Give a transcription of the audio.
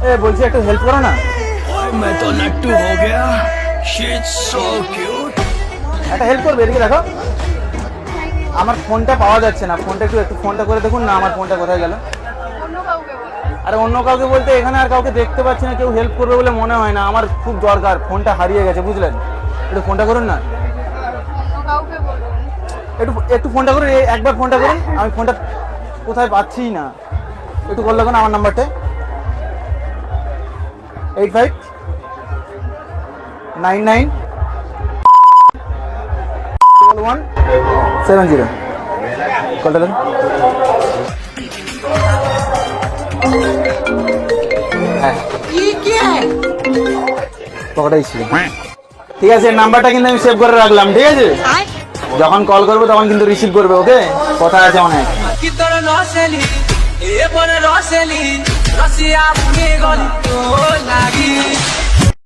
এ বলছি একটু হেল্প করো না। मैं तो नट्टू हो गया। She's so cute. একটা হেল্প করবে, এদিকে দেখো। আমার ফোনটা পাওয়া যাচ্ছে না, ফোনটা একটু ফোনটা করে দেখুন না, আমার ফোনটা কোথায় গেল। আরে অন্য কাউকে বলতে এখানে আর কাউকে দেখতে পাচ্ছি না, কেউ হেল্প করবে বলে মনে হয় না। আমার খুব দরকার, ফোনটা হারিয়ে গেছে বুঝলেন। একটু ফোনটা করুন না, একটু একটু ফোনটা করুন, একবার ফোনটা করুন। আমি ফোনটা কোথায় পাচ্ছি না, একটু করলে কোন আমার নাম্বারটা 85991170 কলটা দেন। হ্যাঁ পকেটেই ছিল। ঠিক আছে, নাম্বারটা কিন্তু আমি সেভ করে রাখলাম, ঠিক আছে? যখন কল করবো তখন কিন্তু রিসিভ করবে, ওকে? কথা আছে অনেক। কি তোর নসেলি এ পরে রসেলি রসিয়া ভুগে গলি